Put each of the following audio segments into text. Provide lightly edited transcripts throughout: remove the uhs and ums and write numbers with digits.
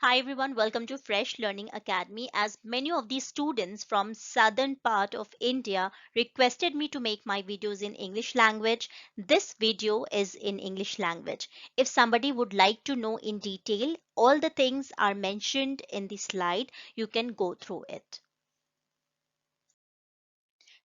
Hi everyone, welcome to Fresh Learning Academy. As many of the students from southern part of India requested me to make my videos in English language, this video is in English language. If somebody would like to know in detail, all the things are mentioned in the slide, you can go through it.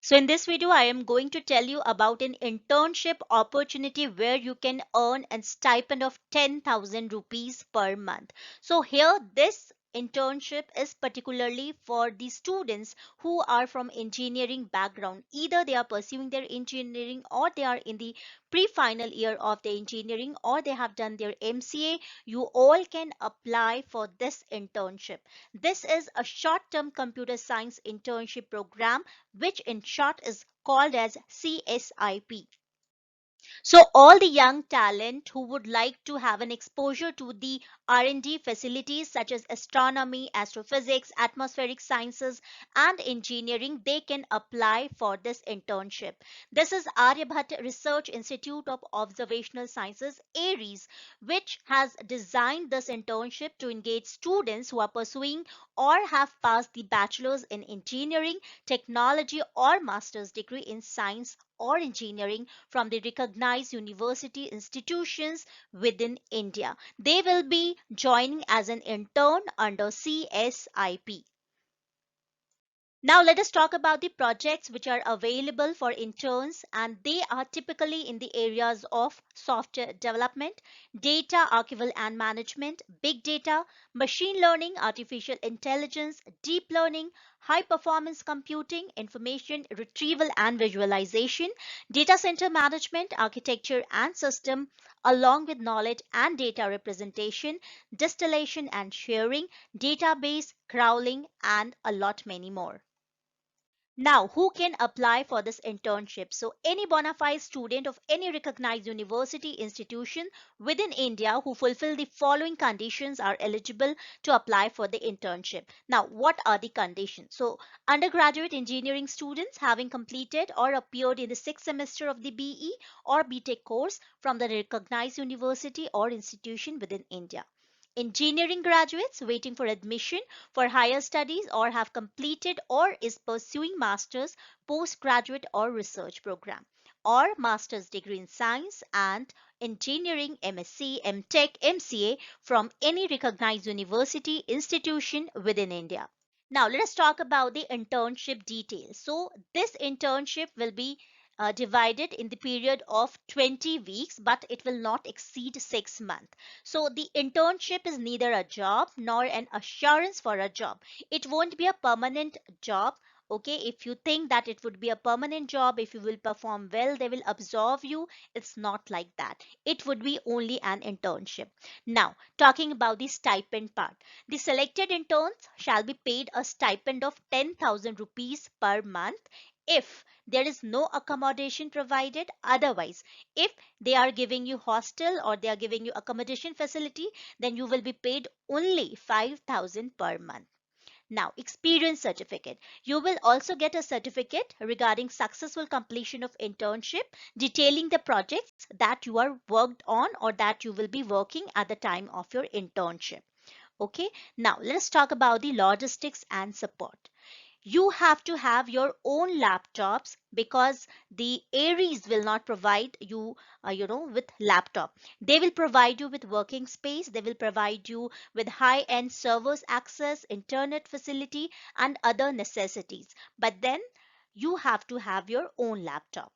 So in this video, I am going to tell you about an internship opportunity where you can earn a stipend of 10,000 rupees per month. So here, this internship is particularly for the students who are from engineering background. Either they are pursuing their engineering or they are in the pre-final year of the engineering or they have done their MCA. You all can apply for this internship. This is a short-term computer science internship program which in short is called as CSIP. So all the young talent who would like to have an exposure to the R&D facilities such as astronomy, astrophysics, atmospheric sciences and engineering, they can apply for this internship. This is Aryabhatta Research Institute of Observational Sciences, ARIES, which has designed this internship to engage students who are pursuing or have passed the bachelor's in engineering, technology or master's degree in science or engineering from the recognized university institutions within India. They will be joining as an intern under CSIP. Now let us talk about the projects which are available for interns, and they are typically in the areas of software development, data archival and management, big data, machine learning, artificial intelligence, deep learning, high performance computing, information retrieval and visualization, data center management, architecture and system, along with knowledge and data representation, distillation and sharing, database crawling, and a lot many more. Now, who can apply for this internship? So, any bona fide student of any recognized university institution within India who fulfill the following conditions are eligible to apply for the internship. Now, what are the conditions? So, undergraduate engineering students having completed or appeared in the sixth semester of the BE or BTech course from the recognized university or institution within India. Engineering graduates waiting for admission for higher studies or have completed or is pursuing master's, postgraduate or research program or master's degree in science and engineering MSc, MTech, MCA from any recognized university institution within India. Now, let us talk about the internship details. So, this internship will be divided in the period of 20 weeks, but it will not exceed 6 months. So, the internship is neither a job nor an assurance for a job. It won't be a permanent job. Okay, if you think that it would be a permanent job, if you will perform well, they will absorb you. It's not like that. It would be only an internship. Now, talking about the stipend part. The selected interns shall be paid a stipend of 10,000 rupees per month if there is no accommodation provided. Otherwise, if they are giving you hostel or they are giving you accommodation facility, then you will be paid only 5,000 per month. Now, experience certificate. You will also get a certificate regarding successful completion of internship, detailing the projects that you are worked on or that you will be working at the time of your internship. Okay, now let's talk about the logistics and support. You have to have your own laptops because the aries will not provide you with laptop. They will provide you with working space, they will provide you with high end servers access, internet facility and other necessities, but then you have to have your own laptop.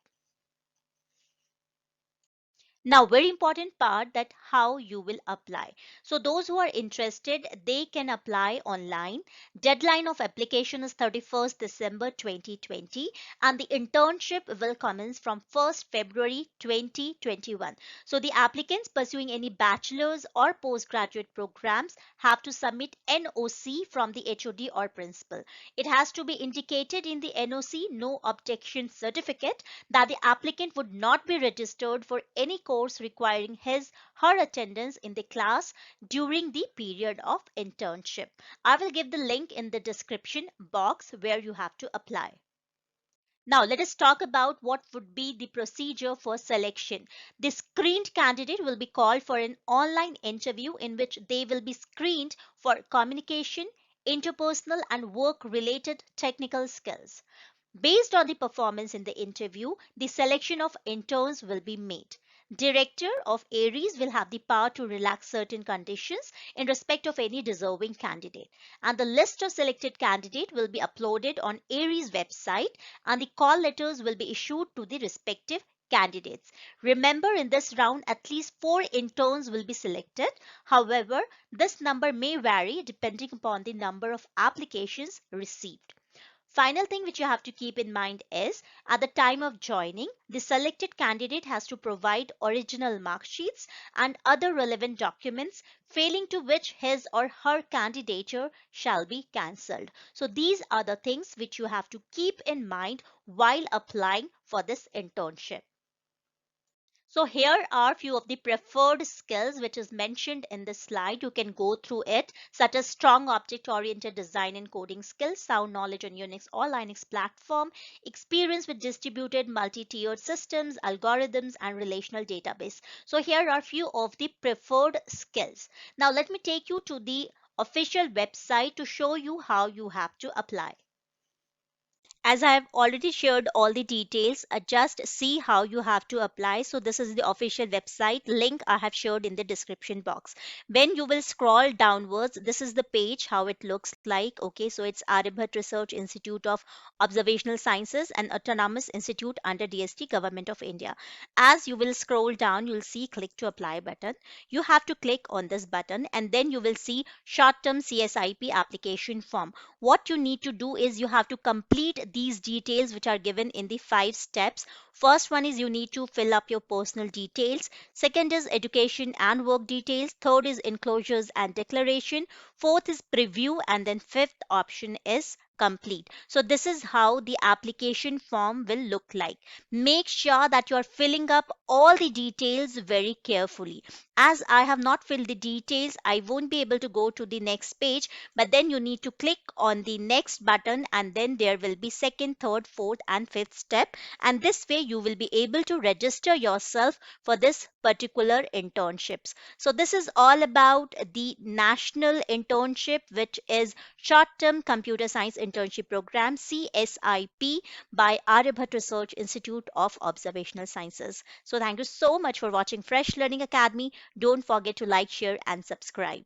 Now, very important part that how you will apply. So those who are interested, they can apply online. Deadline of application is 31st December 2020 and the internship will commence from 1st February 2021. So the applicants pursuing any bachelor's or postgraduate programs have to submit NOC from the HOD or principal. It has to be indicated in the NOC, no objection certificate, that the applicant would not be registered for any course requiring his/her attendance in the class during the period of internship. I will give the link in the description box where you have to apply. Now, let us talk about what would be the procedure for selection. The screened candidate will be called for an online interview in which they will be screened for communication, interpersonal, and work related technical skills. Based on the performance in the interview, the selection of interns will be made. Director of Aries will have the power to relax certain conditions in respect of any deserving candidate. And the list of selected candidate will be uploaded on Aries website and the call letters will be issued to the respective candidates. Remember, in this round, at least 4 interns will be selected. However, this number may vary depending upon the number of applications received. Final thing which you have to keep in mind is at the time of joining, the selected candidate has to provide original mark sheets and other relevant documents, failing to which his or her candidature shall be cancelled. So these are the things which you have to keep in mind while applying for this internship. So here are few of the preferred skills which is mentioned in the slide. You can go through it, such as strong object-oriented design and coding skills, sound knowledge on Unix or Linux platform, experience with distributed multi-tiered systems, algorithms, and relational database. So here are few of the preferred skills. Now let me take you to the official website to show you how you have to apply. As I have already shared all the details, just see how you have to apply. So this is the official website link I have shared in the description box. When you will scroll downwards, this is the page how it looks like. Okay, so it's Aryabhat Research Institute of Observational Sciences and Autonomous Institute under DST Government of India. As you will scroll down, you'll see click to apply button. You have to click on this button and then you will see short term CSIP application form. What you need to do is you have to complete these details which are given in the 5 steps. First one is you need to fill up your personal details. Second is education and work details. Third is enclosures and declaration. Fourth is preview, and then fifth option is complete. So this is how the application form will look like. Make sure that you are filling up all the details very carefully. As I have not filled the details, I won't be able to go to the next page, but then you need to click on the next button and then there will be second, third, fourth and fifth step, and this way you will be able to register yourself for this particular internships. So this is all about the national internship, which is short term computer science internship program, CSIP, by Aryabhat Research Institute of Observational Sciences. So thank you so much for watching Fresh Learning Academy. Don't forget to like, share and subscribe.